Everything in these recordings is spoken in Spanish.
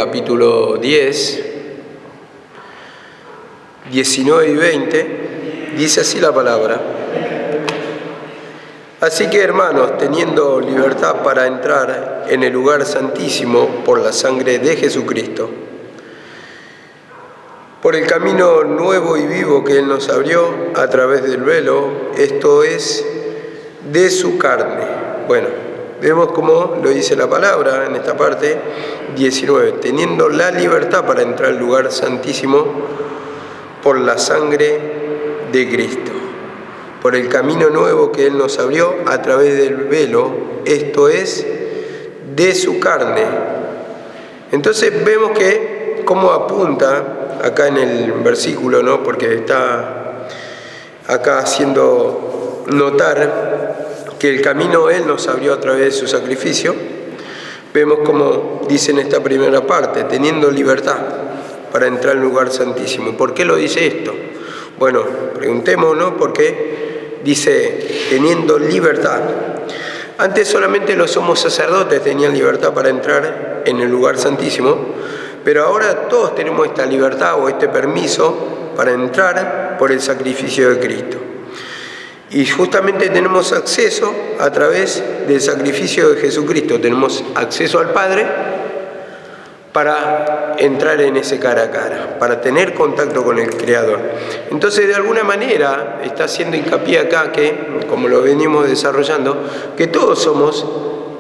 Capítulo 10, 19 y 20, dice así la palabra. Así que, hermanos, teniendo libertad para entrar en el lugar santísimo por la sangre de Jesucristo, por el camino nuevo y vivo que Él nos abrió a través del velo, esto es, de su carne. Bueno, vemos cómo lo dice la palabra en esta parte 19, teniendo la libertad para entrar al lugar santísimo por la sangre de Cristo, por el camino nuevo que Él nos abrió a través del velo, esto es, de su carne. Entonces vemos que cómo apunta acá en el versículo, ¿no? Porque está acá haciendo notar que el camino Él nos abrió a través de su sacrificio. Vemos como dice en esta primera parte, teniendo libertad para entrar al lugar santísimo. ¿Por qué lo dice esto? Bueno, preguntémonos por qué dice teniendo libertad. Antes solamente los sumos sacerdotes tenían libertad para entrar en el lugar santísimo, pero ahora todos tenemos esta libertad o este permiso para entrar por el sacrificio de Cristo. Y justamente tenemos acceso a través del sacrificio de Jesucristo. Tenemos acceso al Padre para entrar en ese cara a cara, para tener contacto con el Creador. Entonces, de alguna manera, está haciendo hincapié acá que, como lo venimos desarrollando, que todos somos,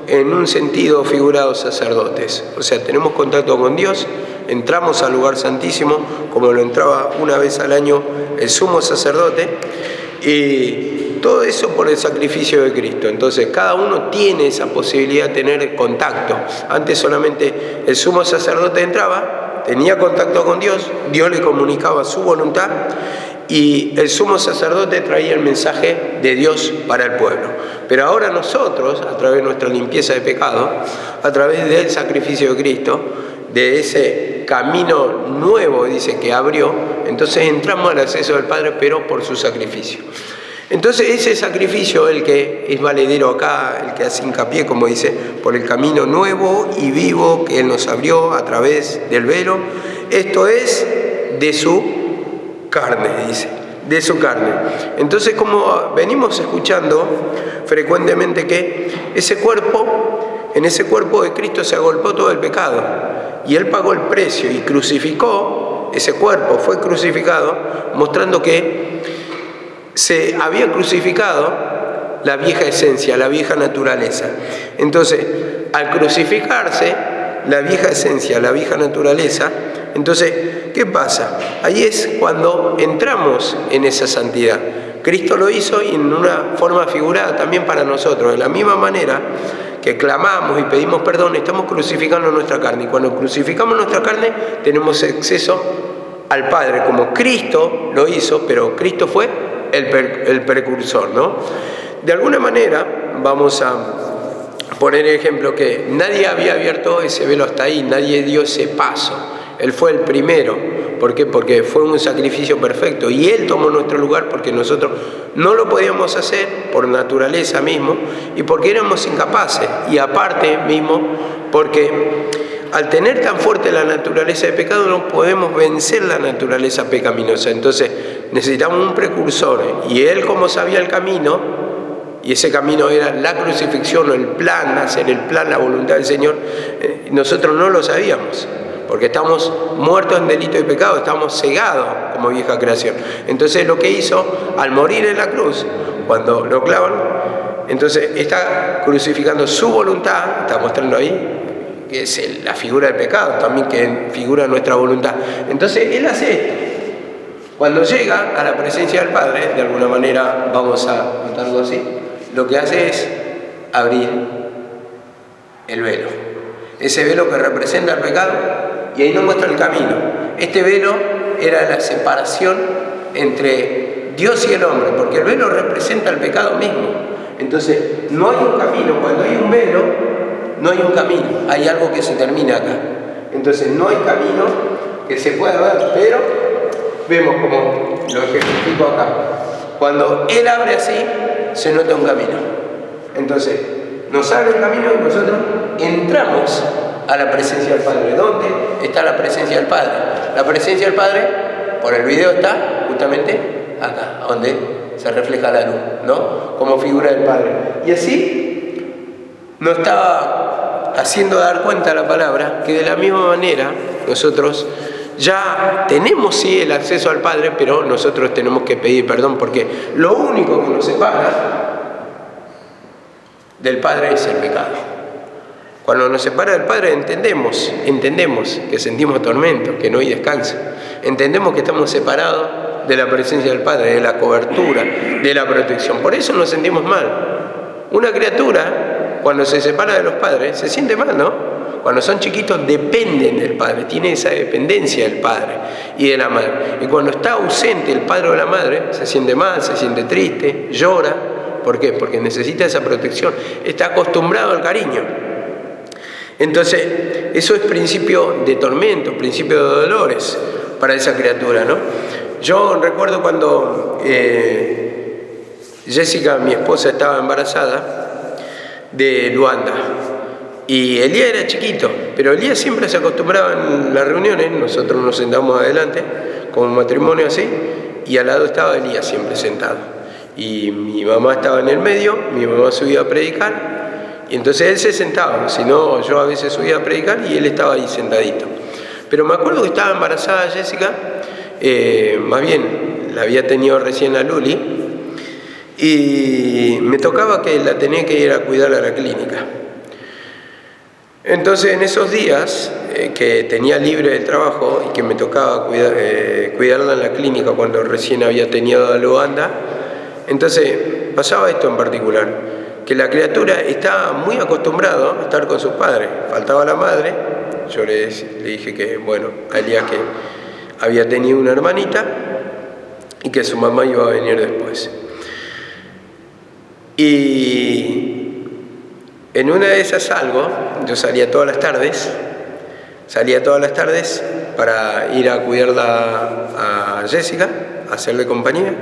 en un sentido figurado, sacerdotes. O sea, tenemos contacto con Dios, entramos al lugar santísimo, como lo entraba una vez al año el sumo sacerdote, y todo eso por el sacrificio de Cristo. Entonces, cada uno tiene esa posibilidad de tener contacto. Antes solamente el sumo sacerdote entraba, tenía contacto con Dios, Dios le comunicaba su voluntad y el sumo sacerdote traía el mensaje de Dios para el pueblo. Pero ahora nosotros, a través de nuestra limpieza de pecado, a través del sacrificio de Cristo, de ese camino nuevo, dice, que abrió, entonces entramos al acceso del Padre, pero por su sacrificio. Entonces ese sacrificio, el que es valedero acá, el que hace hincapié, como dice, por el camino nuevo y vivo que Él nos abrió a través del velo, esto es de su carne, dice, de su carne. Entonces, como venimos escuchando frecuentemente que en ese cuerpo de Cristo se agolpó todo el pecado y Él pagó el precio y crucificó ese cuerpo, fue crucificado, mostrando que se había crucificado la vieja esencia, la vieja naturaleza. Entonces, al crucificarse la vieja esencia, la vieja naturaleza, entonces, ¿qué pasa? Ahí es cuando entramos en esa santidad. Cristo lo hizo y en una forma figurada también para nosotros. De la misma manera que clamamos y pedimos perdón, estamos crucificando nuestra carne. Y cuando crucificamos nuestra carne, tenemos acceso al Padre, como Cristo lo hizo, pero Cristo fue el precursor, ¿no? De alguna manera, vamos a poner el ejemplo que nadie había abierto ese velo hasta ahí, nadie dio ese paso. Él fue el primero. ¿Por qué? Porque fue un sacrificio perfecto y Él tomó nuestro lugar porque nosotros no lo podíamos hacer por naturaleza mismo y porque éramos incapaces. Y aparte mismo, porque al tener tan fuerte la naturaleza de pecado no podemos vencer la naturaleza pecaminosa. Entonces necesitamos un precursor y Él, como sabía el camino, y ese camino era la crucifixión o el plan, hacer el plan, la voluntad del Señor, nosotros no lo sabíamos. Porque estamos muertos en delito y pecado, estamos cegados como vieja creación. Entonces lo que hizo, al morir en la cruz, cuando lo clavan, entonces está crucificando su voluntad, está mostrando ahí, que es la figura del pecado, también que figura nuestra voluntad. Entonces Él hace esto. Cuando llega a la presencia del Padre, de alguna manera, vamos a notarlo así, lo que hace es abrir el velo. Ese velo que representa el pecado, y ahí nos muestra el camino. Este velo era la separación entre Dios y el hombre, porque el velo representa el pecado mismo. Entonces, no hay un camino. Cuando hay un velo, no hay un camino. Hay algo que se termina acá. Entonces, no hay camino que se pueda ver, pero vemos como lo ejemplifico acá. Cuando Él abre así, se nota un camino. Entonces, nos abre el camino y nosotros entramos a la presencia del Padre. ¿Dónde está la presencia del Padre? La presencia del Padre, por el video, está justamente acá, donde se refleja la luz, ¿no? Como figura del Padre. Y así nos estaba haciendo dar cuenta la palabra que de la misma manera nosotros ya tenemos sí el acceso al Padre, pero nosotros tenemos que pedir perdón, porque lo único que nos separa del Padre es el pecado. Cuando nos separa del Padre entendemos que sentimos tormento, que no hay descanso. Entendemos que estamos separados de la presencia del Padre, de la cobertura, de la protección. Por eso nos sentimos mal. Una criatura, cuando se separa de los padres, se siente mal, ¿no? Cuando son chiquitos dependen del Padre, tiene esa dependencia del Padre y de la Madre. Y cuando está ausente el Padre o la Madre, se siente mal, se siente triste, llora. ¿Por qué? Porque necesita esa protección. Está acostumbrado al cariño. Entonces, eso es principio de tormento, principio de dolores para esa criatura, ¿no? Yo recuerdo cuando Jessica, mi esposa, estaba embarazada de Luanda. Y Elías era chiquito, pero Elías siempre se acostumbraba en las reuniones, nosotros nos sentamos adelante, como un matrimonio así, y al lado estaba Elías siempre sentado. Y mi mamá estaba en el medio, mi mamá subía a predicar, y entonces él se sentaba, si no yo a veces subía a predicar y él estaba ahí sentadito. Pero me acuerdo que estaba embarazada Jessica, más bien la había tenido recién a Luli, y me tocaba que la tenía que ir a cuidar a la clínica. Entonces en esos días que tenía libre del trabajo y que me tocaba cuidarla en la clínica cuando recién había tenido a Luanda, entonces pasaba esto en particular, que la criatura estaba muy acostumbrada a estar con sus padres, faltaba la madre, yo le dije que, bueno, a Elías que había tenido una hermanita y que su mamá iba a venir después. Y en una de esas salgo, yo salía todas las tardes para ir a cuidarla a Jessica, a hacerle compañía.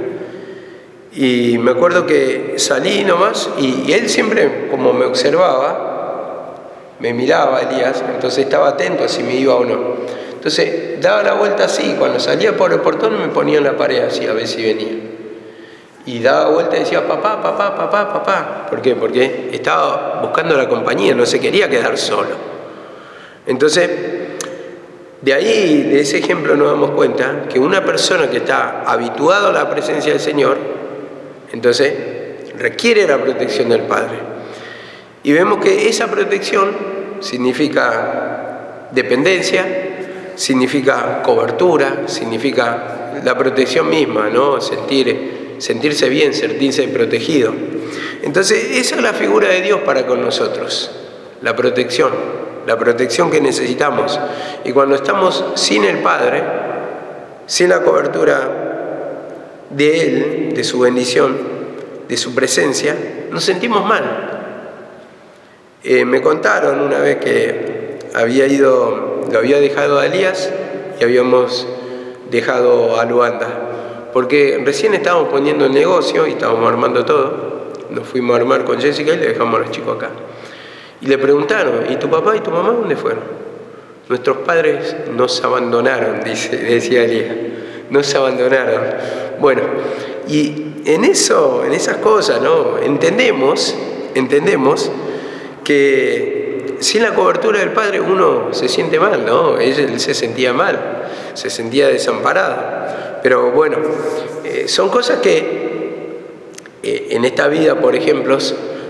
Y me acuerdo que salí nomás y él siempre, como me observaba, me miraba Elías, entonces estaba atento a si me iba o no. Entonces daba la vuelta así, cuando salía por el portón me ponía en la pared así a ver si venía. Y daba vuelta y decía, papá, papá, papá, papá. ¿Por qué? Porque estaba buscando la compañía, no se quería quedar solo. Entonces, de ahí, de ese ejemplo nos damos cuenta que una persona que está habituada a la presencia del Señor, entonces requiere la protección del Padre. Y vemos que esa protección significa dependencia, significa cobertura, significa la protección misma, ¿no? Sentirse bien, sentirse protegido. Entonces, esa es la figura de Dios para con nosotros, la protección que necesitamos. Y cuando estamos sin el Padre, sin la cobertura de Él, de su bendición, de su presencia, nos sentimos mal. Me contaron una vez que lo había dejado a Elías y habíamos dejado a Luanda. Porque recién estábamos poniendo el negocio y estábamos armando todo. Nos fuimos a armar con Jessica y le dejamos a los chicos acá. Y le preguntaron, ¿y tu papá y tu mamá dónde fueron? Nuestros padres nos abandonaron, decía Elías. Nos abandonaron. Bueno, y en esas cosas, ¿no? Entendemos que sin la cobertura del Padre uno se siente mal, ¿no? Él se sentía mal, se sentía desamparado. Pero bueno, son cosas que en esta vida, por ejemplo,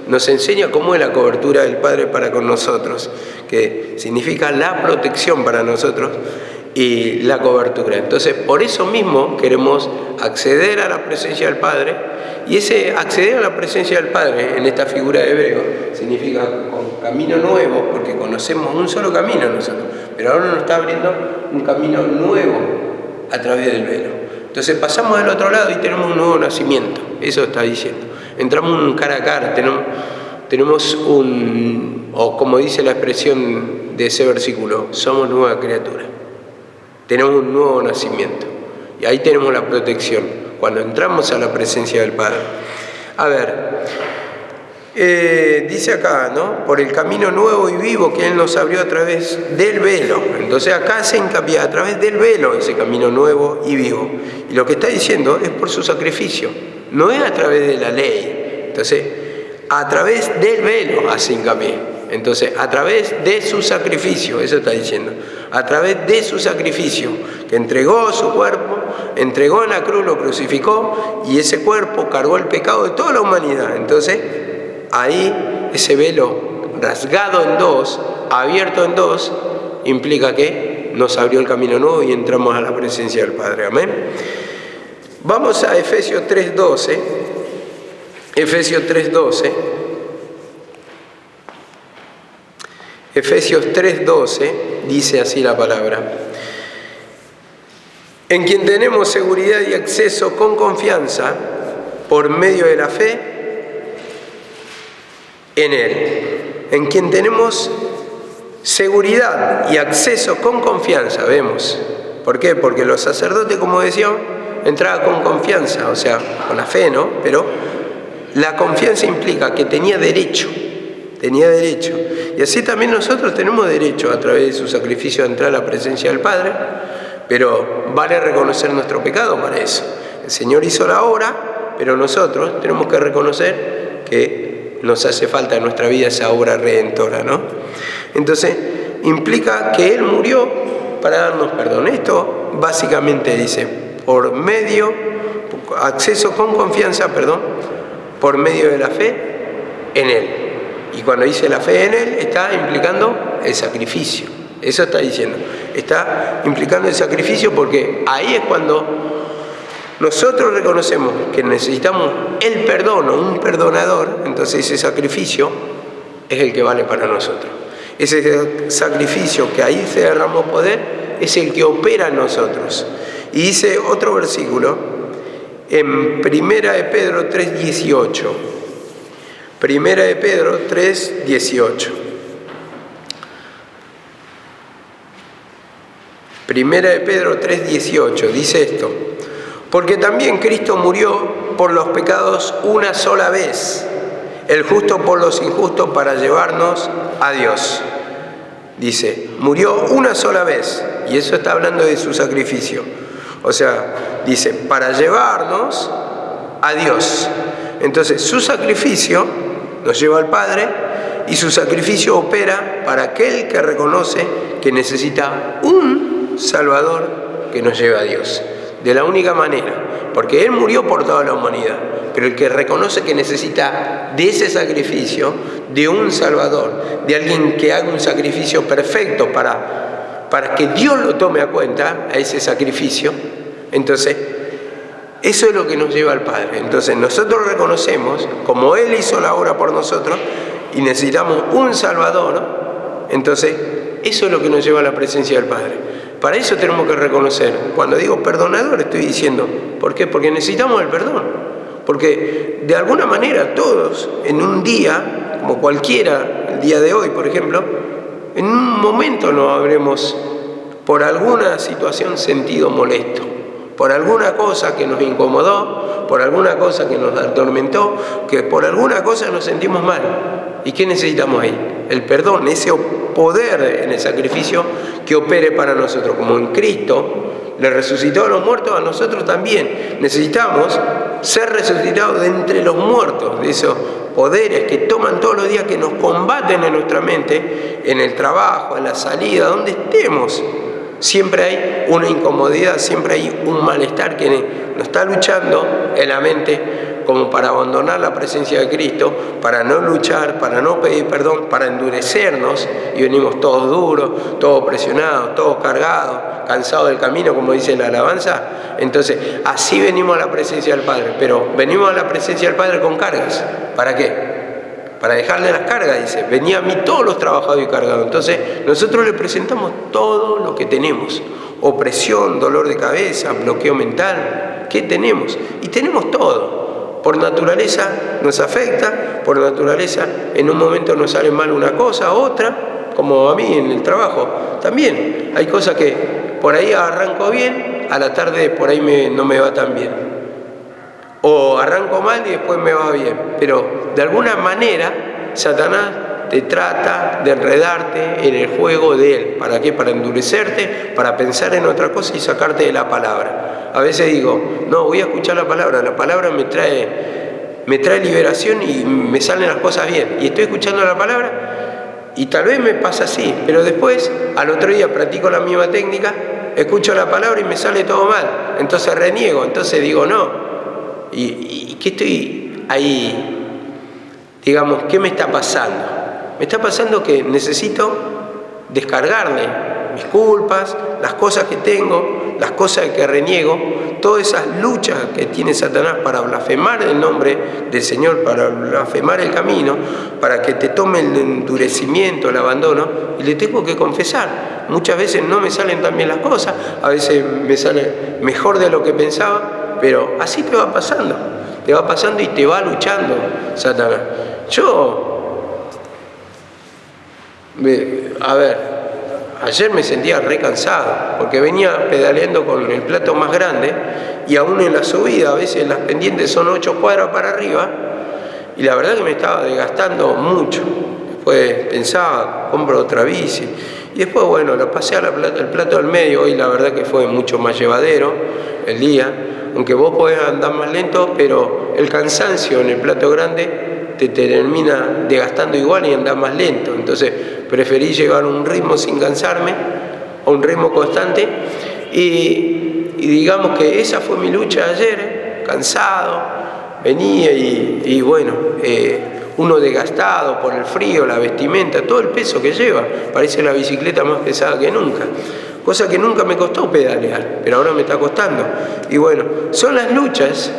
nos enseña cómo es la cobertura del Padre para con nosotros, que significa la protección para nosotros y la cobertura. Entonces, por eso mismo queremos acceder a la presencia del Padre, y ese acceder a la presencia del Padre en esta figura de hebreo significa con camino nuevo, porque conocemos un solo camino nosotros, pero ahora nos está abriendo un camino nuevo a través del velo. Entonces pasamos del otro lado y tenemos un nuevo nacimiento, eso está diciendo. Entramos un cara a cara, tenemos o como dice la expresión de ese versículo, somos nueva criatura. Tenemos un nuevo nacimiento y ahí tenemos la protección, cuando entramos a la presencia del Padre. A ver, dice acá, ¿no? Por el camino nuevo y vivo que Él nos abrió a través del velo. Entonces acá se hincapié a través del velo ese camino nuevo y vivo. Y lo que está diciendo es por su sacrificio, no es a través de la ley. Entonces, a través del velo hace hincapié. Entonces, a través de su sacrificio, eso está diciendo, a través de su sacrificio, que entregó su cuerpo, entregó en la cruz, lo crucificó, y ese cuerpo cargó el pecado de toda la humanidad. Entonces, ahí ese velo rasgado en dos, abierto en dos, implica que nos abrió el camino nuevo y entramos a la presencia del Padre. Amén. Vamos a Efesios 3:12. Efesios 3:12. Efesios 3:12 dice así la palabra: en quien tenemos seguridad y acceso con confianza por medio de la fe en Él. En quien tenemos seguridad y acceso con confianza, vemos. ¿Por qué? Porque los sacerdotes, como decían, entraban con confianza, o sea, con la fe, ¿no? Pero la confianza implica que tenía derecho. Y así también nosotros tenemos derecho a través de su sacrificio a entrar a la presencia del Padre, pero vale reconocer nuestro pecado para eso. El Señor hizo la obra, pero nosotros tenemos que reconocer que nos hace falta en nuestra vida esa obra redentora, ¿no? Entonces, implica que Él murió para darnos perdón. Esto básicamente dice, acceso con confianza, por medio de la fe en Él. Y cuando dice la fe en Él, está implicando el sacrificio. Eso está diciendo. Está implicando el sacrificio porque ahí es cuando nosotros reconocemos que necesitamos el perdón o un perdonador. Entonces ese sacrificio es el que vale para nosotros. Ese sacrificio que ahí se derramó poder es el que opera en nosotros. Y dice otro versículo en 1 de Pedro 3:18. 1 de Pedro 3:18. 1 de Pedro 3:18 dice esto: porque también Cristo murió por los pecados una sola vez, el justo por los injustos, para llevarnos a Dios. Dice, murió una sola vez, y eso está hablando de su sacrificio. O sea, dice, para llevarnos a Dios. Entonces, su sacrificio nos lleva al Padre y su sacrificio opera para aquel que reconoce que necesita un Salvador que nos lleve a Dios. De la única manera, porque Él murió por toda la humanidad, pero el que reconoce que necesita de ese sacrificio, de un Salvador, de alguien que haga un sacrificio perfecto para que Dios lo tome a cuenta, a ese sacrificio, entonces eso es lo que nos lleva al Padre. Entonces nosotros reconocemos, como Él hizo la obra por nosotros y necesitamos un Salvador, entonces eso es lo que nos lleva a la presencia del Padre. Para eso tenemos que reconocer. Cuando digo perdonador estoy diciendo, ¿por qué? Porque necesitamos el perdón. Porque de alguna manera todos en un día, como cualquiera, el día de hoy por ejemplo, en un momento nos habremos por alguna situación sentido molesto, por alguna cosa que nos incomodó, por alguna cosa que nos atormentó, que por alguna cosa nos sentimos mal. ¿Y qué necesitamos ahí? El perdón, ese poder en el sacrificio que opere para nosotros. Como en Cristo le resucitó a los muertos, a nosotros también necesitamos ser resucitados de entre los muertos, de esos poderes que toman todos los días, que nos combaten en nuestra mente, en el trabajo, en la salida, donde estemos. Siempre hay una incomodidad, siempre hay un malestar que nos está luchando en la mente como para abandonar la presencia de Cristo, para no luchar, para no pedir perdón, para endurecernos y venimos todos duros, todos presionados, todos cargados, cansados del camino, como dice la alabanza. Entonces, así venimos a la presencia del Padre, pero venimos a la presencia del Padre con cargas. ¿Para qué? Para dejarle las cargas, dice, venía a mí todos los trabajados y cargados. Entonces, nosotros le presentamos todo lo que tenemos. Opresión, dolor de cabeza, bloqueo mental. ¿Qué tenemos? Y tenemos todo. Por naturaleza nos afecta, por naturaleza en un momento nos sale mal una cosa, otra, como a mí en el trabajo. También hay cosas que por ahí arranco bien, a la tarde por ahí no me va tan bien. O arranco mal y después me va bien. Pero de alguna manera Satanás te trata de enredarte en el juego de él. ¿Para qué? Para endurecerte, para pensar en otra cosa y sacarte de la palabra. A veces digo, no, voy a escuchar la palabra me trae liberación y me salen las cosas bien. Y estoy escuchando la palabra y tal vez me pasa así, pero después, al otro día practico la misma técnica, escucho la palabra y me sale todo mal. Entonces reniego, entonces digo no. ¿Y qué estoy ahí? Digamos, ¿qué me está pasando? Me está pasando que necesito descargarle mis culpas, las cosas que tengo, las cosas que reniego, todas esas luchas que tiene Satanás para blasfemar el nombre del Señor, para blasfemar el camino, para que te tome el endurecimiento, el abandono, y le tengo que confesar. Muchas veces no me salen tan bien las cosas, a veces me sale mejor de lo que pensaba, pero así te va pasando y te va luchando Satanás. Ayer me sentía re cansado, porque venía pedaleando con el plato más grande, y aún en la subida, a veces las pendientes son 8 cuadras para arriba, y la verdad que me estaba desgastando mucho. Después pensaba, compro otra bici, y después bueno, la pasé el plato al medio, y la verdad que fue mucho más llevadero el día, aunque vos podés andar más lento, pero el cansancio en el plato grande te termina desgastando igual y andar más lento. Entonces preferí llevar un ritmo sin cansarme, a un ritmo constante, y digamos que esa fue mi lucha ayer, cansado, venía y bueno, uno desgastado por el frío, la vestimenta, todo el peso que lleva, parece la bicicleta más pesada que nunca, cosa que nunca me costó pedalear, pero ahora me está costando. Y bueno, son las luchas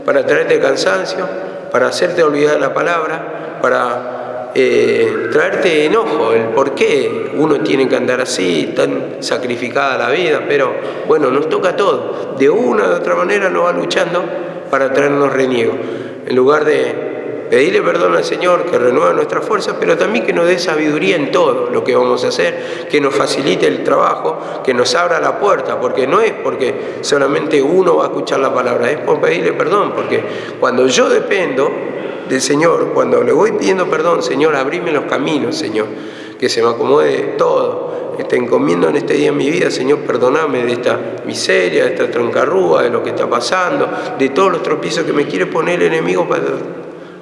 para traerte cansancio, para hacerte olvidar la palabra, para traerte enojo, el por qué uno tiene que andar así, tan sacrificada la vida, pero bueno, nos toca todo. De una u otra manera nos va luchando para traernos reniego. En lugar de pedirle perdón al Señor, que renueve nuestras fuerzas, pero también que nos dé sabiduría en todo lo que vamos a hacer, que nos facilite el trabajo, que nos abra la puerta, porque no es porque solamente uno va a escuchar la palabra, es por pedirle perdón, porque cuando yo dependo del Señor, cuando le voy pidiendo perdón, Señor, abrime los caminos, Señor, que se me acomode todo, te encomiendo en este día en mi vida, Señor, perdóname de esta miseria, de esta troncarrúa, de lo que está pasando, de todos los tropiezos que me quiere poner el enemigo para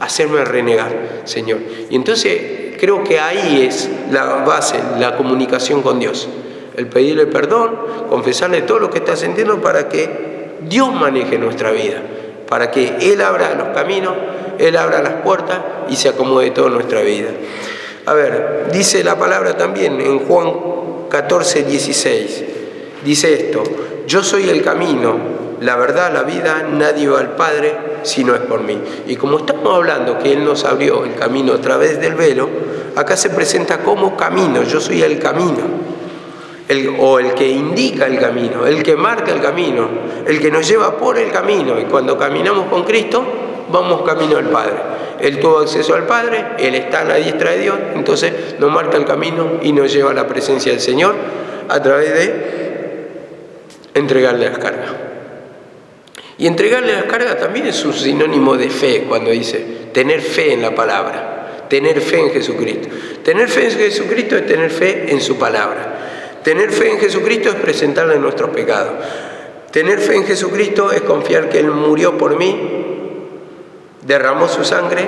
hacerme renegar, Señor. Y entonces creo que ahí es la base, la comunicación con Dios, el pedirle perdón, confesarle todo lo que está sintiendo para que Dios maneje nuestra vida, para que Él abra los caminos, Él abra las puertas y se acomode toda nuestra vida. A ver, dice la palabra también en Juan 14:16, dice esto: yo soy el camino, la verdad, la vida, nadie va al Padre si no es por mí. Y como estamos hablando que Él nos abrió el camino a través del velo, acá se presenta como camino, yo soy el camino. El que indica el camino, el que marca el camino, el que nos lleva por el camino. Y cuando caminamos con Cristo, vamos camino al Padre. Él tuvo acceso al Padre, Él está a la diestra de Dios, entonces nos marca el camino y nos lleva a la presencia del Señor a través de entregarle las cargas. Y entregarle las cargas también es un sinónimo de fe, cuando dice tener fe en la palabra, tener fe en Jesucristo. Tener fe en Jesucristo es tener fe en su palabra. Tener fe en Jesucristo es presentarle nuestros pecados. Tener fe en Jesucristo es confiar que Él murió por mí, derramó su sangre,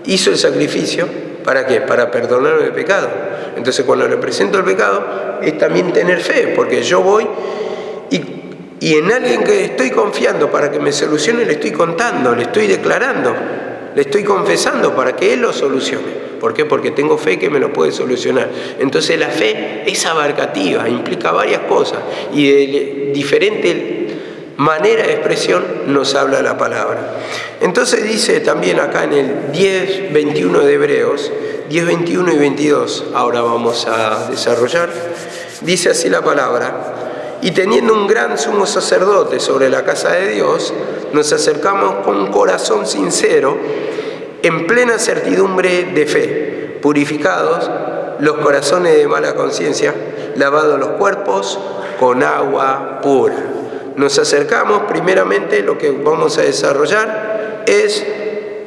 hizo el sacrificio. ¿Para qué? Para perdonarme el pecado. Entonces cuando le presento el pecado es también tener fe, porque yo voy y en alguien que estoy confiando para que me solucione, le estoy contando, le estoy declarando, le estoy confesando para que Él lo solucione. ¿Por qué? Porque tengo fe que me lo puede solucionar. Entonces la fe es abarcativa, implica varias cosas y de diferente manera de expresión nos habla la palabra. Entonces dice también acá en el 10:21 de Hebreos, 10:21 y 22, ahora vamos a desarrollar, dice así la palabra: y teniendo un gran sumo sacerdote sobre la casa de Dios, nos acercamos con un corazón sincero, en plena certidumbre de fe, purificados los corazones de mala conciencia, lavados los cuerpos con agua pura. Nos acercamos, primeramente, lo que vamos a desarrollar es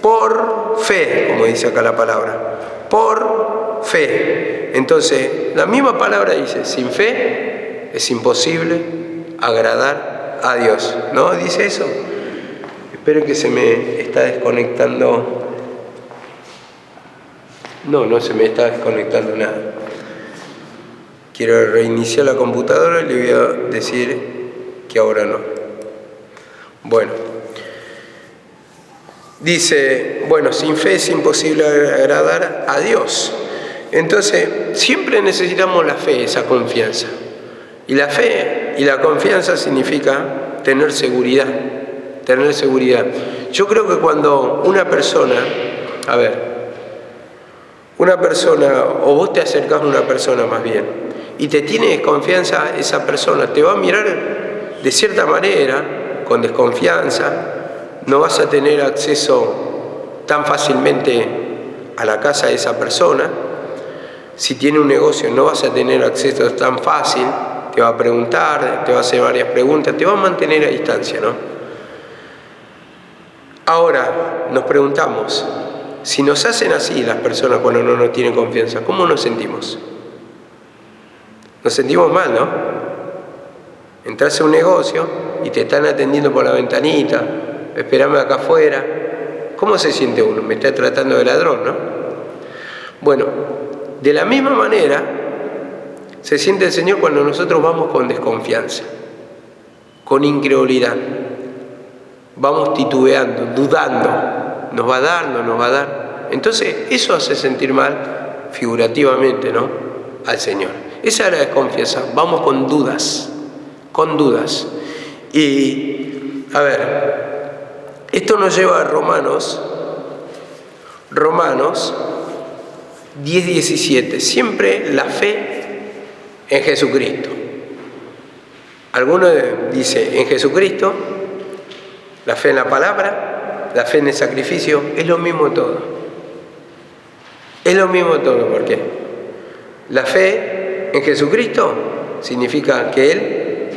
por fe, como dice acá la palabra, por fe. Entonces, la misma palabra dice, sin fe es imposible agradar a Dios, ¿no? Dice eso. Espero que se me está desconectando. No se me está desconectando nada. Quiero reiniciar la computadora y le voy a decir que ahora no. Bueno. Dice, bueno, sin fe es imposible agradar a Dios. Entonces, siempre necesitamos la fe, esa confianza. Y la fe y la confianza significa tener seguridad. Tener seguridad. Yo creo que cuando una persona, o vos te acercás a una persona más bien, y te tiene desconfianza, esa persona te va a mirar de cierta manera, con desconfianza. No vas a tener acceso tan fácilmente a la casa de esa persona. Si tiene un negocio, no vas a tener acceso tan fácil. Te va a preguntar, te va a hacer varias preguntas, te va a mantener a distancia, ¿no? Ahora, nos preguntamos, si nos hacen así las personas cuando no nos tienen confianza, ¿cómo nos sentimos? Nos sentimos mal, ¿no? Entras a un negocio y te están atendiendo por la ventanita, esperame acá afuera. ¿Cómo se siente uno? Me está tratando de ladrón, ¿no? Bueno, de la misma manera se siente el Señor cuando nosotros vamos con desconfianza, con incredulidad. Vamos titubeando, dudando. ¿Nos va a dar? ¿No nos va a dar? Entonces, eso hace sentir mal, figurativamente, ¿no?, al Señor. Esa es la desconfianza. Vamos con dudas, con dudas. Y, esto nos lleva a Romanos 10:17. Siempre la fe en Jesucristo. Alguno dice, en Jesucristo, la fe en la palabra, la fe en el sacrificio, es lo mismo todo. Es lo mismo todo, ¿por qué? La fe en Jesucristo significa que Él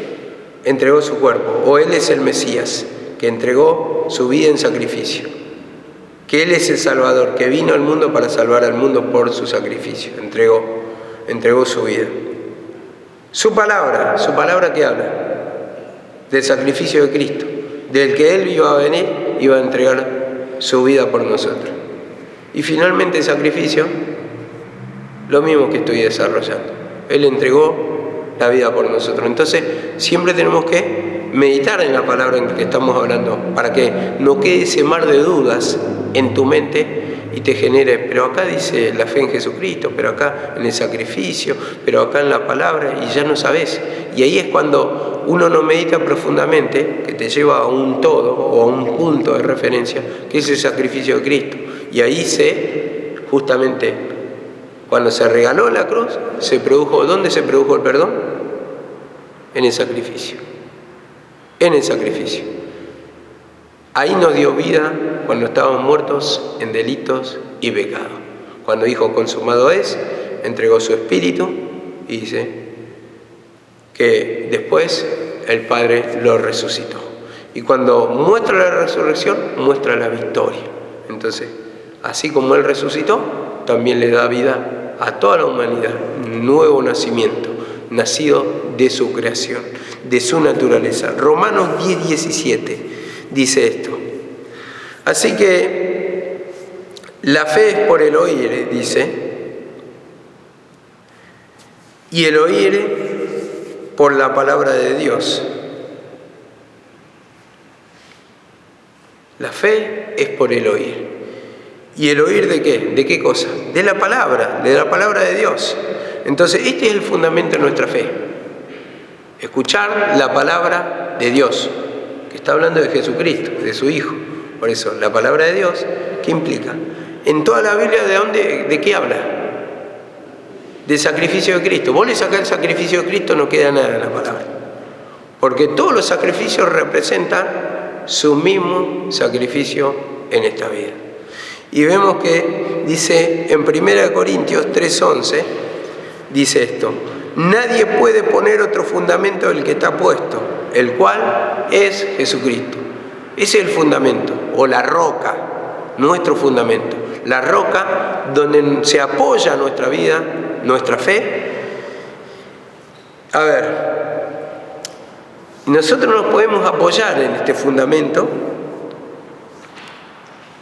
entregó su cuerpo, o Él es el Mesías, que entregó su vida en sacrificio, que Él es el Salvador, que vino al mundo para salvar al mundo por su sacrificio, entregó su vida. Su palabra que habla del sacrificio de Cristo, del que Él iba a venir, iba a entregar su vida por nosotros. Y finalmente el sacrificio, lo mismo que estoy desarrollando. Él entregó la vida por nosotros. Entonces, siempre tenemos que meditar en la palabra en que estamos hablando, para que no quede ese mar de dudas en tu mente y te genere, pero acá dice la fe en Jesucristo, pero acá en el sacrificio, pero acá en la palabra, y ya no sabes. Y ahí es cuando uno no medita profundamente, que te lleva a un todo o a un punto de referencia, que es el sacrificio de Cristo. Y ahí justamente, cuando se regaló la cruz, ¿dónde se produjo el perdón? En el sacrificio. En el sacrificio. Ahí nos dio vida cuando estábamos muertos en delitos y pecados. Cuando dijo consumado es, entregó su espíritu y dice que después el Padre lo resucitó. Y cuando muestra la resurrección, muestra la victoria. Entonces, así como Él resucitó, también le da vida a toda la humanidad, nuevo nacimiento, nacido de su creación, de su naturaleza. Romanos 10:17 dice esto. Así que la fe es por el oír, dice, y el oír por la palabra de Dios. La fe es por el oír. ¿Y el oír de qué? ¿De qué cosa? De la palabra de Dios. Entonces, este es el fundamento de nuestra fe. Escuchar la palabra de Dios, que está hablando de Jesucristo, de su Hijo. Por eso, la palabra de Dios, ¿qué implica? En toda la Biblia, ¿de qué habla? Del sacrificio de Cristo. Vos le sacás el sacrificio de Cristo, no queda nada en la palabra. Porque todos los sacrificios representan su mismo sacrificio en esta vida. Y vemos que dice en 1 Corintios 3:11, dice esto: nadie puede poner otro fundamento del que está puesto, el cual es Jesucristo. Ese es el fundamento, o la roca, nuestro fundamento, la roca donde se apoya nuestra vida, nuestra fe. A ver, nosotros nos podemos apoyar en este fundamento,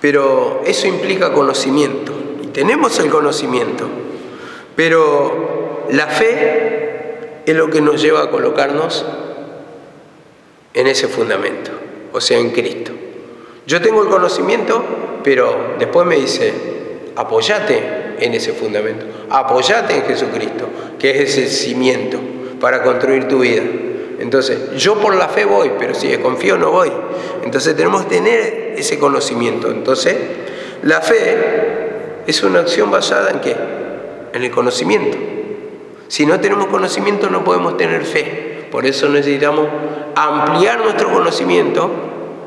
pero eso implica conocimiento, y tenemos el conocimiento, pero la fe es lo que nos lleva a colocarnos en ese fundamento, o sea, en Cristo. Yo tengo el conocimiento, pero después me dice, apóyate en ese fundamento, apóyate en Jesucristo, que es ese cimiento para construir tu vida. Entonces, yo por la fe voy, pero si desconfío no voy. Entonces tenemos que tener ese conocimiento. Entonces, la fe es una acción basada ¿en qué? En el conocimiento. Si no tenemos conocimiento no podemos tener fe. Por eso necesitamos ampliar nuestro conocimiento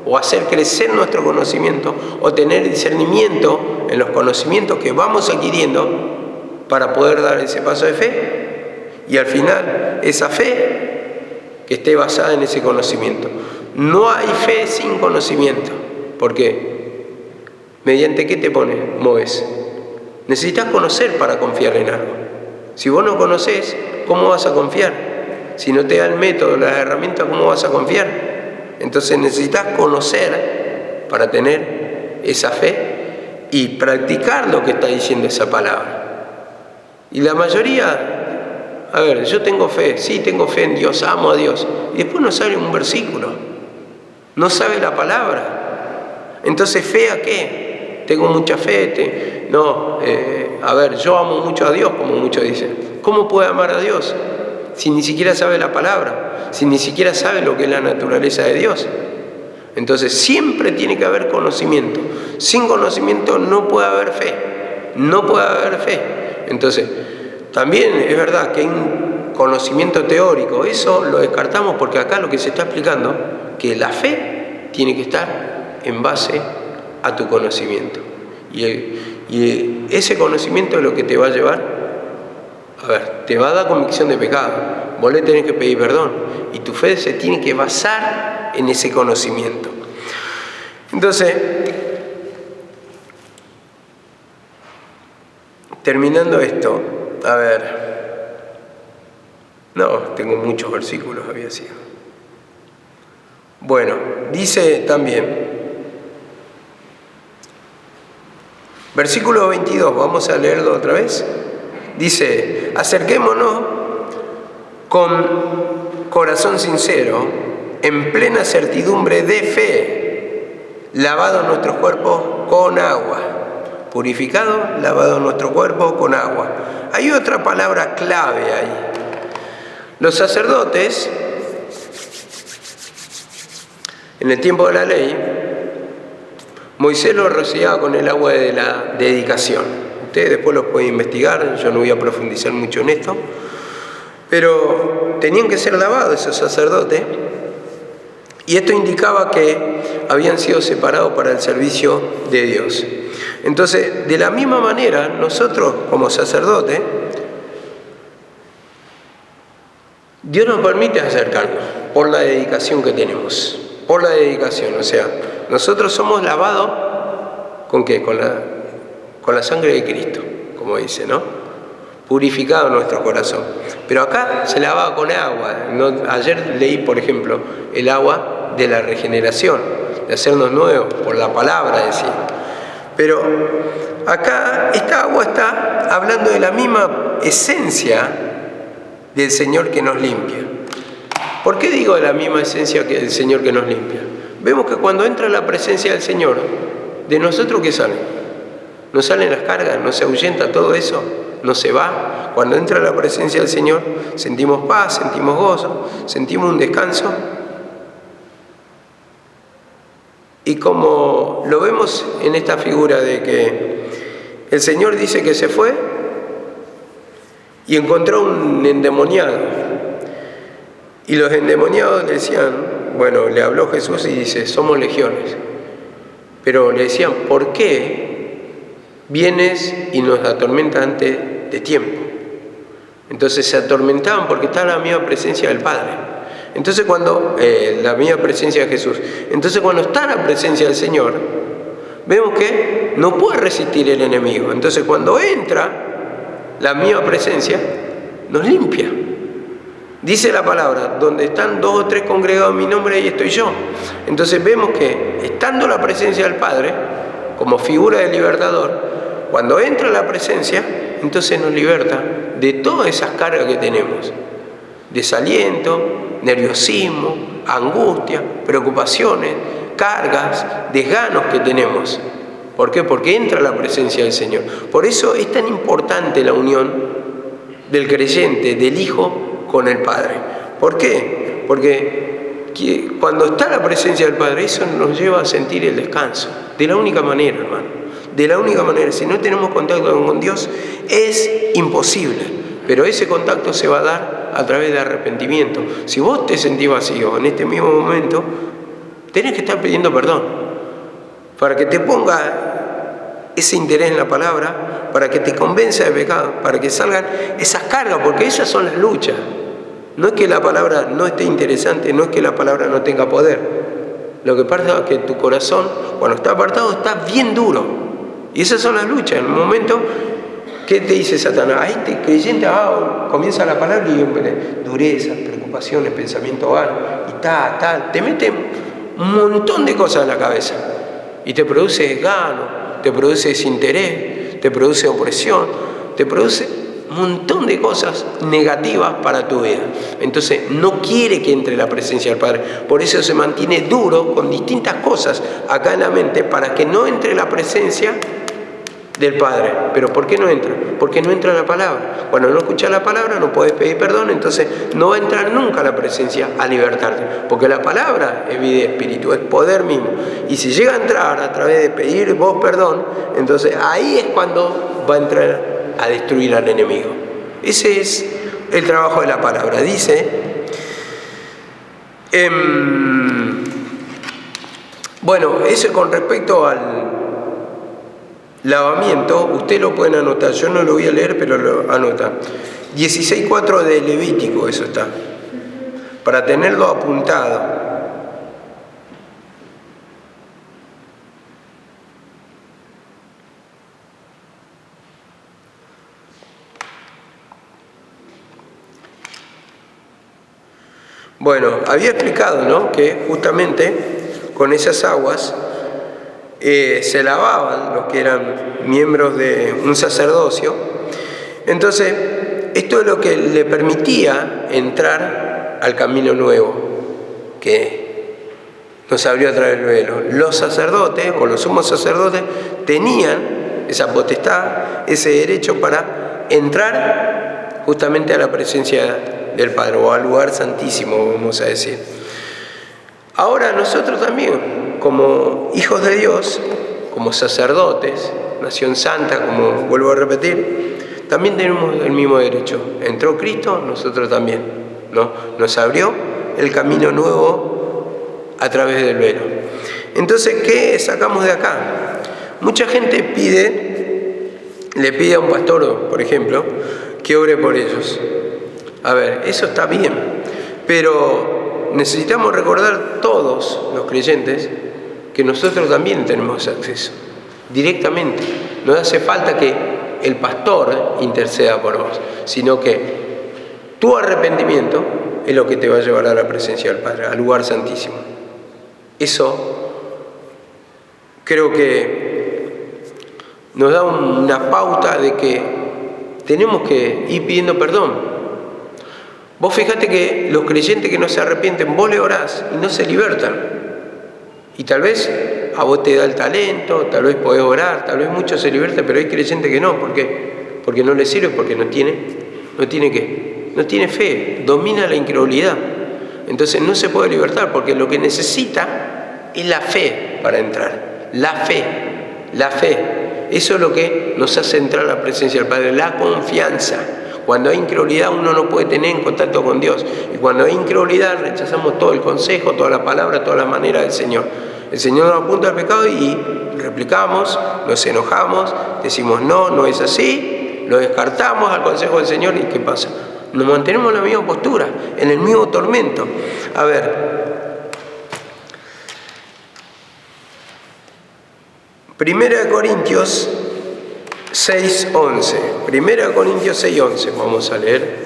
o hacer crecer nuestro conocimiento o tener discernimiento en los conocimientos que vamos adquiriendo para poder dar ese paso de fe y al final esa fe que esté basada en ese conocimiento. No hay fe sin conocimiento. ¿Por qué? ¿Mediante qué te mueves? Necesitas conocer para confiar en algo. Si vos no conocés, ¿cómo vas a confiar? Si no te da el método, las herramientas, ¿cómo vas a confiar? Entonces necesitas conocer para tener esa fe y practicar lo que está diciendo esa palabra. Y la mayoría, a ver, yo tengo fe, sí tengo fe en Dios, amo a Dios, y después no sabe un versículo, no sabe la palabra. Entonces, ¿fe a qué? Tengo mucha fe, a ver, yo amo mucho a Dios, como muchos dicen. ¿Cómo puede amar a Dios si ni siquiera sabe la palabra, si ni siquiera sabe lo que es la naturaleza de Dios? Entonces siempre tiene que haber conocimiento. Sin conocimiento no puede haber fe, no puede haber fe. Entonces también es verdad que hay un conocimiento teórico, eso lo descartamos porque acá lo que se está explicando, que la fe tiene que estar en base a tu conocimiento. Y ese conocimiento es lo que te va a llevar, a ver, te va a dar convicción de pecado, vos le tenés que pedir perdón y tu fe se tiene que basar en ese conocimiento. Entonces, terminando esto, a ver, tengo muchos versículos, había sido. Bueno, dice también, versículo 22, vamos a leerlo otra vez. Dice, acerquémonos con corazón sincero, en plena certidumbre de fe, lavado nuestros cuerpos con agua. Purificado, lavado nuestro cuerpo con agua. Hay otra palabra clave ahí. Los sacerdotes, en el tiempo de la ley, Moisés lo rociaba con el agua de la dedicación. Ustedes después lo pueden investigar, yo no voy a profundizar mucho en esto, pero tenían que ser lavados esos sacerdotes y esto indicaba que habían sido separados para el servicio de Dios. Entonces, de la misma manera, nosotros como sacerdotes, Dios nos permite acercarnos por la dedicación que tenemos, por la dedicación, o sea, nosotros somos lavados ¿con qué? Con la sangre de Cristo, como dice, ¿no? Purificado nuestro corazón. Pero acá se lavaba con agua. Ayer leí, por ejemplo, el agua de la regeneración, de hacernos nuevos, por la palabra, decía. Pero acá esta agua está hablando de la misma esencia del Señor que nos limpia. ¿Por qué digo de la misma esencia que del Señor que nos limpia? Vemos que cuando entra la presencia del Señor, de nosotros ¿qué sale? Nos salen las cargas, nos se ahuyenta todo eso, no se va. Cuando entra la presencia del Señor, sentimos paz, sentimos gozo, sentimos un descanso. Y como lo vemos en esta figura de que el Señor dice que se fue y encontró un endemoniado. Y los endemoniados le decían, bueno, le habló Jesús y dice, somos legiones. Pero le decían, ¿por qué vienes y nos atormentas antes de tiempo? Entonces se atormentaban porque estaba la misma presencia del Padre. Entonces cuando, la misma presencia de Jesús. Entonces cuando está la presencia del Señor, vemos que no puede resistir el enemigo. Entonces cuando entra la misma presencia, nos limpia. Dice la palabra, donde están 2 o 3 congregados en mi nombre, ahí estoy yo. Entonces vemos que estando la presencia del Padre, como figura del libertador, cuando entra la presencia, entonces nos liberta de todas esas cargas que tenemos. Desaliento, nerviosismo, angustia, preocupaciones, cargas, desganos que tenemos. ¿Por qué? Porque entra la presencia del Señor. Por eso es tan importante la unión del creyente, del Hijo, con el Padre. ¿Por qué? Porque cuando está la presencia del Padre, eso nos lleva a sentir el descanso. De la única manera, hermano. De la única manera. Si no tenemos contacto con Dios, es imposible. Pero ese contacto se va a dar a través de arrepentimiento. Si vos te sentís vacío en este mismo momento, tenés que estar pidiendo perdón. Para que te ponga ese interés en la palabra, para que te convenza de pecado, para que salgan esas cargas, porque esas son las luchas. No es que la palabra no esté interesante, no es que la palabra no tenga poder. Lo que pasa es que tu corazón, cuando está apartado, está bien duro. Y esas son las luchas. En el momento, ¿qué te dice Satanás? A este creyente comienza la palabra y dureza, preocupaciones, pensamiento vano, y tal. Te mete un montón de cosas en la cabeza. Y te produce desgano, te produce desinterés, te produce opresión, te produce un montón de cosas negativas para tu vida. Entonces no quiere que entre la presencia del Padre. Por eso se mantiene duro con distintas cosas acá en la mente para que no entre la presencia del Padre. ¿Pero por qué no entra? Porque no entra la palabra. Cuando no escuchas la palabra no puedes pedir perdón, entonces no va a entrar nunca la presencia a libertarte. Porque la palabra es vida y espíritu, es poder mismo. Y si llega a entrar a través de pedir vos perdón, entonces ahí es cuando va a entrar a destruir al enemigo. Ese es el trabajo de la palabra. Dice, bueno, eso con respecto al lavamiento, usted lo pueden anotar, yo no lo voy a leer, pero lo anota. 16:4 de Levítico, eso está, para tenerlo apuntado. Bueno, había explicado, ¿no?, que justamente con esas aguas se lavaban los que eran miembros de un sacerdocio. Entonces, esto es lo que le permitía entrar al camino nuevo que nos abrió a través del velo. Los sacerdotes o los sumos sacerdotes tenían esa potestad, ese derecho para entrar justamente a la presencia del Padre, o al lugar santísimo, vamos a decir. Ahora nosotros también, como hijos de Dios, como sacerdotes, nación santa, como vuelvo a repetir, también tenemos el mismo derecho. Entró Cristo, nosotros también, ¿no? Nos abrió el camino nuevo a través del velo. Entonces, ¿qué sacamos de acá? Mucha gente le pide a un pastor, por ejemplo, que ore por ellos. A ver, eso está bien, pero necesitamos recordar todos los creyentes que nosotros también tenemos acceso directamente. No hace falta que el pastor interceda por vos, sino que tu arrepentimiento es lo que te va a llevar a la presencia del Padre, al lugar santísimo. Eso creo que nos da una pauta de que tenemos que ir pidiendo perdón. Vos fijate que los creyentes que no se arrepienten, vos le orás y no se libertan. Y tal vez a vos te da el talento, tal vez podés orar, tal vez muchos se libertan, pero hay creyentes que no. ¿Por qué? Porque no les sirve, porque no tiene fe, domina la incredulidad. Entonces no se puede libertar, porque lo que necesita es la fe para entrar. La fe. Eso es lo que nos hace entrar a la presencia del Padre, la confianza. Cuando hay incredulidad uno no puede tener en contacto con Dios. Y cuando hay incredulidad rechazamos todo el consejo, toda la palabra, toda la manera del Señor. El Señor nos apunta al pecado y replicamos, nos enojamos, decimos no es así, lo descartamos al consejo del Señor. ¿Y qué pasa? Nos mantenemos en la misma postura, en el mismo tormento. A ver, 1 Corintios 6:11. 1 Corintios 6:11 vamos a leer.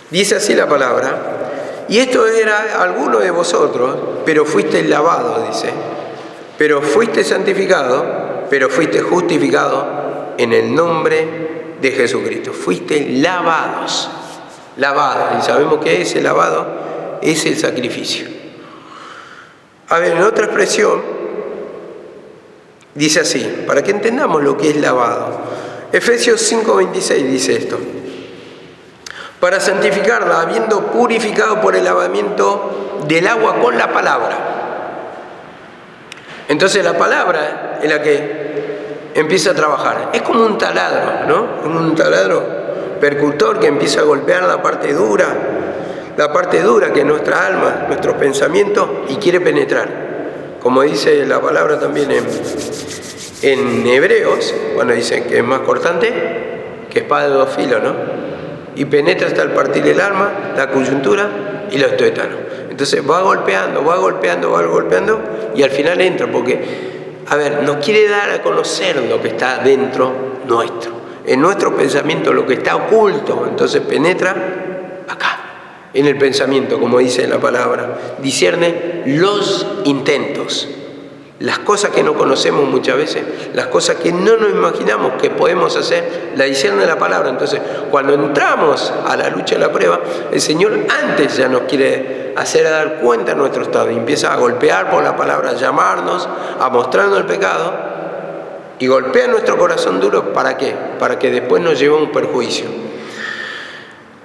Dice así la palabra: y esto era alguno de vosotros, pero fuisteis lavados, dice, pero fuisteis santificados, pero fuisteis justificados en el nombre de Jesucristo. Fuisteis lavados, lavados, y sabemos que ese lavado es el sacrificio. A ver, en otra expresión dice así, para que entendamos lo que es lavado. Efesios 5:26 dice esto: para santificarla, habiendo purificado por el lavamiento del agua con la palabra. Entonces la palabra es la que empieza a trabajar. Es como un taladro, ¿no? Como un taladro percutor que empieza a golpear la parte dura que es nuestra alma, nuestros pensamientos, y quiere penetrar. Como dice la palabra también en Hebreos, cuando dice que es más cortante que espada de dos filos, ¿no? Y penetra hasta el partir el alma, la coyuntura y los tuétanos. Entonces va golpeando, y al final entra, porque, a ver, nos quiere dar a conocer lo que está dentro nuestro, en nuestro pensamiento, lo que está oculto. Entonces penetra acá, en el pensamiento, como dice la palabra, discierne los intentos, las cosas que no conocemos muchas veces, las cosas que no nos imaginamos que podemos hacer, la discierne la palabra. Entonces, cuando entramos a la lucha, a la prueba, el Señor antes ya nos quiere hacer dar cuenta de nuestro estado y empieza a golpear por la palabra, a llamarnos, a mostrarnos el pecado, y golpea nuestro corazón duro. ¿Para qué? Para que después nos lleve a un perjuicio.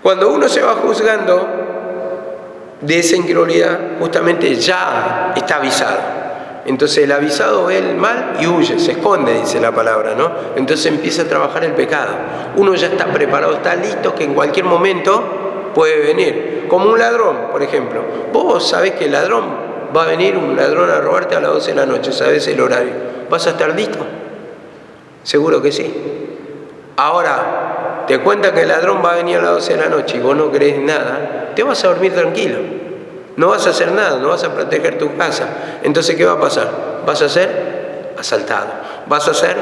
Cuando uno se va juzgando de esa incredulidad, justamente ya está avisado. Entonces el avisado ve el mal y huye, se esconde, dice la palabra, ¿no? Entonces empieza a trabajar el pecado. Uno ya está preparado, está listo, que en cualquier momento puede venir. Como un ladrón, por ejemplo. Vos sabés que el ladrón va a venir, un ladrón a robarte a las 12 de la noche, sabés el horario. ¿Vas a estar listo? Seguro que sí. Ahora, te cuenta que el ladrón va a venir a las 12 de la noche y vos no crees nada, te vas a dormir tranquilo. No vas a hacer nada, no vas a proteger tu casa. Entonces, ¿qué va a pasar? Vas a ser asaltado, vas a ser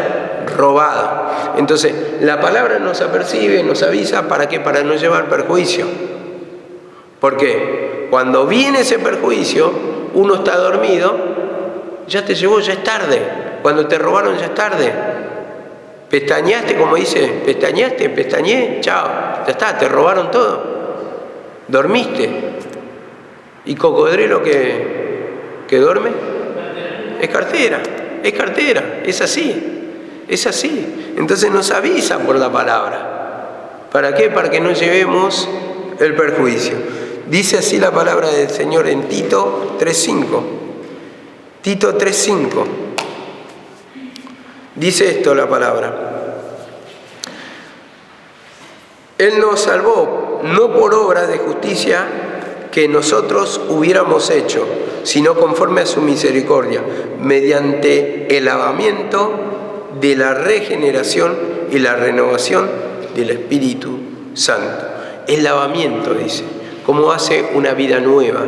robado. Entonces, la palabra nos apercibe, nos avisa, ¿para qué? Para no llevar perjuicio. Porque cuando viene ese perjuicio, uno está dormido, ya te llevó, ya es tarde. Cuando te robaron, ya es tarde. Pestañaste, como dice, pestañé, chao, ya está, te robaron todo. Dormiste. ¿Y cocodrilo que duerme? Es cartera, es así. Entonces nos avisa por la palabra. ¿Para qué? Para que no llevemos el perjuicio. Dice así la palabra del Señor en Tito 3:5. Tito 3:5. Dice esto la palabra: Él nos salvó no por obras de justicia que nosotros hubiéramos hecho, sino conforme a su misericordia, mediante el lavamiento de la regeneración y la renovación del Espíritu Santo. El lavamiento, dice, ¿cómo hace una vida nueva?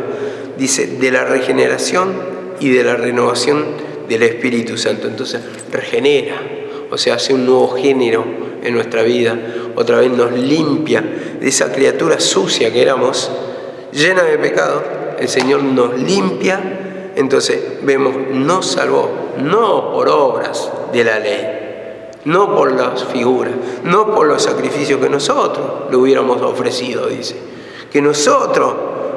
Dice, de la regeneración y de la renovación del Espíritu Santo. Entonces, regenera, o sea, hace un nuevo género en nuestra vida, otra vez nos limpia de esa criatura sucia que éramos, llena de pecado. El Señor nos limpia. Entonces vemos, nos salvó no por obras de la ley, no por las figuras, no por los sacrificios que nosotros le hubiéramos ofrecido, dice, que nosotros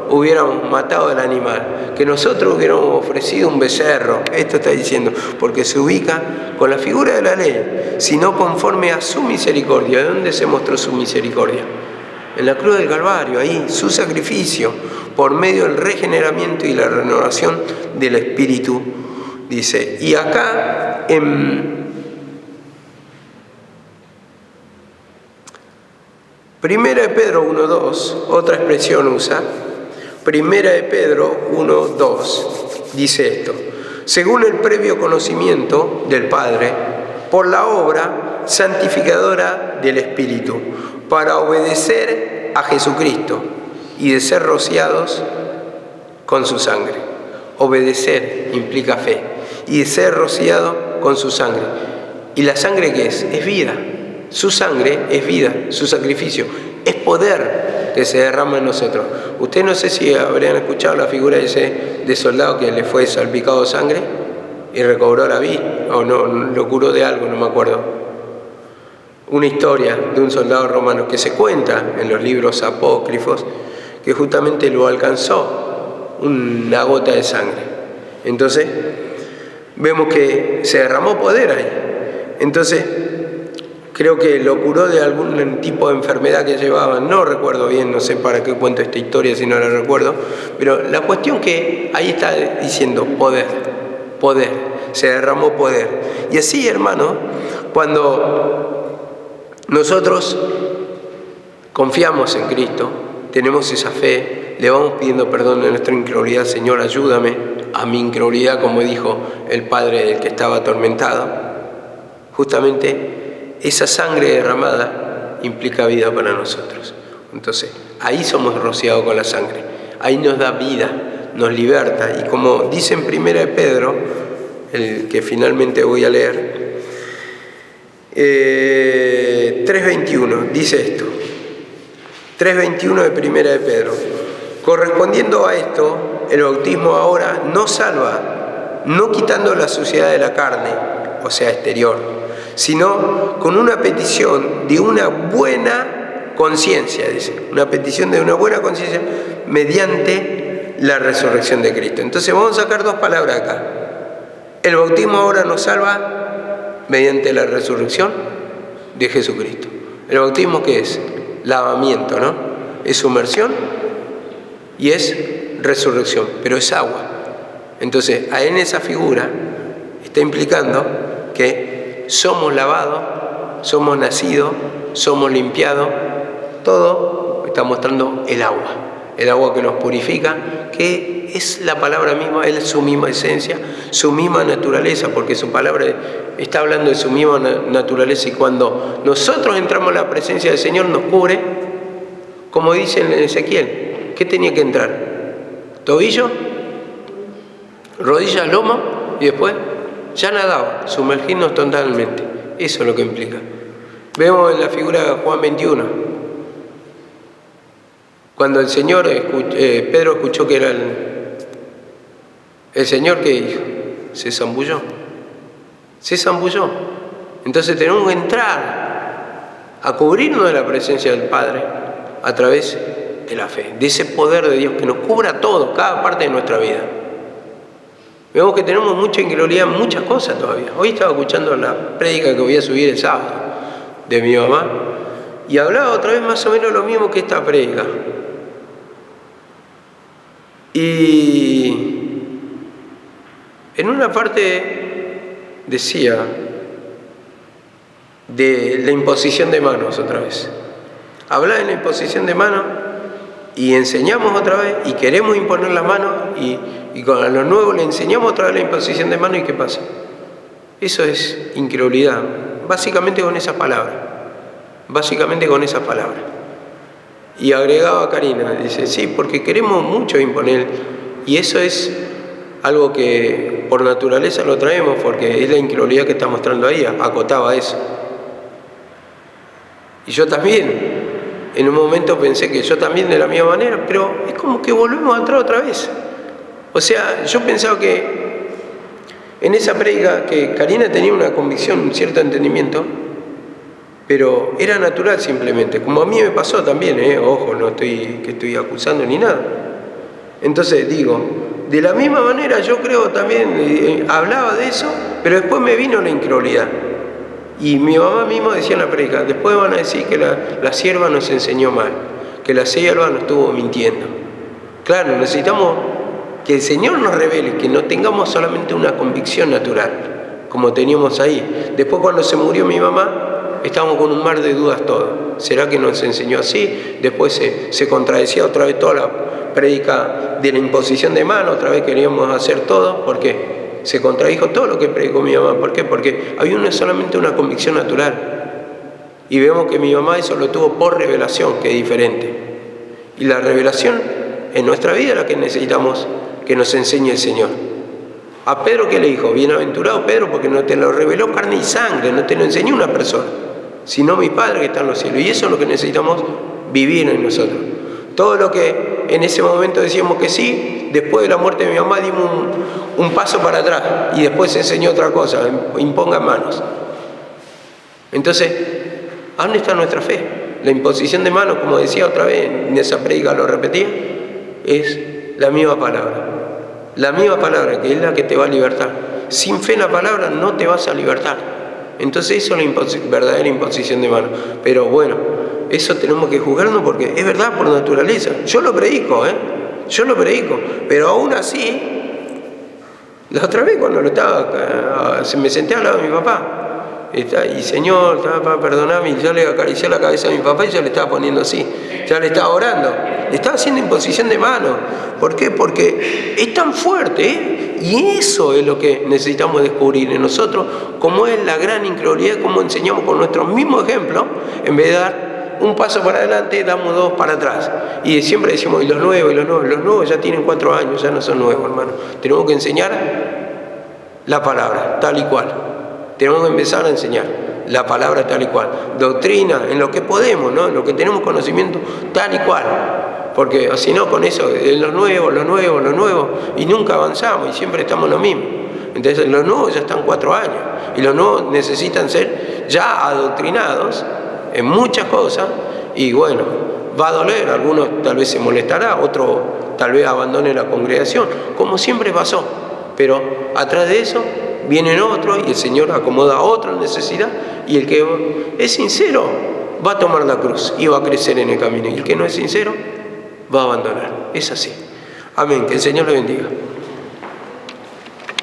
hubiéramos matado al animal, que nosotros hubiéramos ofrecido un becerro. Esto está diciendo, porque se ubica con la figura de la ley, sino conforme a su misericordia. ¿De dónde se mostró su misericordia? En la cruz del Calvario, ahí, su sacrificio, por medio del regeneramiento y la renovación del Espíritu, dice. Y acá, en 1 de Pedro 1:2, otra expresión usa, 1 de Pedro 1:2, dice esto: según el previo conocimiento del Padre, por la obra santificadora del Espíritu, para obedecer a Jesucristo y de ser rociados con su sangre. Obedecer implica fe, y de ser rociado con su sangre. ¿Y la sangre qué es? Es vida. Su sangre es vida, su sacrificio es poder que se derrama en nosotros. Usted no sé si habrían escuchado la figura de soldado que le fue salpicado sangre y recobró la vida, o no, lo curó de algo, no me acuerdo. Una historia de un soldado romano que se cuenta en los libros apócrifos, que justamente lo alcanzó una gota de sangre. Entonces, vemos que se derramó poder ahí. Entonces, creo que lo curó de algún tipo de enfermedad que llevaba, no recuerdo bien, no sé para qué cuento esta historia si no la recuerdo, pero la cuestión que ahí está diciendo poder, se derramó poder. Y así, hermano, cuando nosotros confiamos en Cristo, tenemos esa fe, le vamos pidiendo perdón de nuestra incredulidad, Señor, ayúdame a mi incredulidad, como dijo el padre del que estaba atormentado, justamente esa sangre derramada implica vida para nosotros. Entonces, ahí somos rociados con la sangre. Ahí nos da vida, nos liberta. Y como dice en 1 de Pedro, el que finalmente voy a leer, 3:21, dice esto. 3:21 de 1 de Pedro. Correspondiendo a esto, el bautismo ahora no salva, no quitando la suciedad de la carne, o sea, exterior, sino con una petición de una buena conciencia, dice, una petición de una buena conciencia mediante la resurrección de Cristo. Entonces vamos a sacar dos palabras acá. El bautismo ahora nos salva mediante la resurrección de Jesucristo. ¿El bautismo qué es? Lavamiento, ¿no? Es sumersión y es resurrección, pero es agua. Entonces, en esa figura está implicando que somos lavados, somos nacidos, somos limpiados, todo está mostrando el agua que nos purifica, que es la palabra misma, es su misma esencia, su misma naturaleza, porque su palabra está hablando de su misma naturaleza, y cuando nosotros entramos en la presencia del Señor nos cubre, como dice en Ezequiel. ¿Qué tenía que entrar? Tobillo, rodillas, lomo, y después ya nadaba, sumergirnos totalmente. Eso es lo que implica. Vemos en la figura de Juan 21, cuando el Señor, Pedro escuchó que era el Señor, que hizo, se zambulló. Entonces tenemos que entrar a cubrirnos de la presencia del Padre a través de la fe, de ese poder de Dios que nos cubra todo, cada parte de nuestra vida. Vemos que tenemos mucha incredulidad en muchas cosas todavía. Hoy estaba escuchando la prédica que voy a subir el sábado de mi mamá y hablaba otra vez más o menos lo mismo que esta prédica. Y en una parte decía de la imposición de manos otra vez. Hablaba de la imposición de manos y enseñamos otra vez y queremos imponer las manos y con lo nuevo le enseñamos otra vez la imposición de manos, y ¿qué pasa? Eso es incredulidad, básicamente con esas palabras. Y agregaba Karina, dice, sí, porque queremos mucho imponer, y eso es algo que por naturaleza lo traemos, porque es la incredulidad que está mostrando ahí, acotaba eso. Y yo también, en un momento pensé que yo también de la misma manera, pero es como que volvemos a entrar otra vez. O sea, yo pensaba que en esa prédica que Karina tenía una convicción, un cierto entendimiento, pero era natural simplemente, como a mí me pasó también, ojo, no estoy acusando ni nada. Entonces digo, de la misma manera yo creo también, hablaba de eso, pero después me vino la incredulidad. Y mi mamá misma decía en la prédica, después van a decir que la sierva nos enseñó mal, que la sierva nos estuvo mintiendo. Claro, necesitamos que el Señor nos revele, que no tengamos solamente una convicción natural, como teníamos ahí. Después, cuando se murió mi mamá, estábamos con un mar de dudas todos. ¿Será que nos enseñó así? Después se contradecía otra vez toda la prédica de la imposición de mano, otra vez queríamos hacer todo. ¿Por qué? Se contradijo todo lo que predicó mi mamá. ¿Por qué? Porque había solamente una convicción natural. Y vemos que mi mamá eso lo tuvo por revelación, que es diferente. Y la revelación en nuestra vida es la que necesitamos que nos enseñe el Señor. ¿A Pedro qué le dijo? Bienaventurado Pedro, porque no te lo reveló carne y sangre, no te lo enseñó una persona, sino mi Padre que está en los cielos. Y eso es lo que necesitamos vivir en nosotros. Todo lo que en ese momento decíamos que sí, después de la muerte de mi mamá dimos un paso para atrás y después se enseñó otra cosa, impongan manos. Entonces, ¿a dónde está nuestra fe? La imposición de manos, como decía otra vez, en esa prédica lo repetía, es la misma palabra. La misma palabra, que es la que te va a libertar. Sin fe en la palabra no te vas a libertar. Entonces eso es la verdadera imposición de manos. Pero bueno, eso tenemos que juzgarnos porque es verdad por naturaleza. Yo lo predico, yo lo predico. Pero aún así, la otra vez cuando me senté al lado de mi papá, y Señor, perdóname, y yo le acaricié la cabeza a mi papá y yo le estaba poniendo así, ya le estaba orando, le estaba haciendo imposición de manos. ¿Por qué? Porque es tan fuerte, y eso es lo que necesitamos descubrir en nosotros, cómo es la gran incredulidad, cómo enseñamos con nuestro mismo ejemplo, en vez de dar un paso para adelante, damos dos para atrás. Y siempre decimos, y los nuevos ya tienen 4 años, ya no son nuevos, hermano. Tenemos que enseñar la palabra, tal y cual. Tenemos que empezar a enseñar la palabra tal y cual. Doctrina, en lo que podemos, ¿no? En lo que tenemos conocimiento, tal y cual. Porque si no, con eso, lo nuevo, y nunca avanzamos y siempre estamos lo mismo. Entonces, los nuevos ya están 4 años y los nuevos necesitan ser ya adoctrinados en muchas cosas y bueno, va a doler, algunos tal vez se molestará, otros tal vez abandone la congregación, como siempre pasó. Pero atrás de eso vienen otros y el Señor acomoda otra necesidad y el que es sincero va a tomar la cruz y va a crecer en el camino y el que no es sincero va a abandonar. Es así. Amén. Que el Señor le bendiga.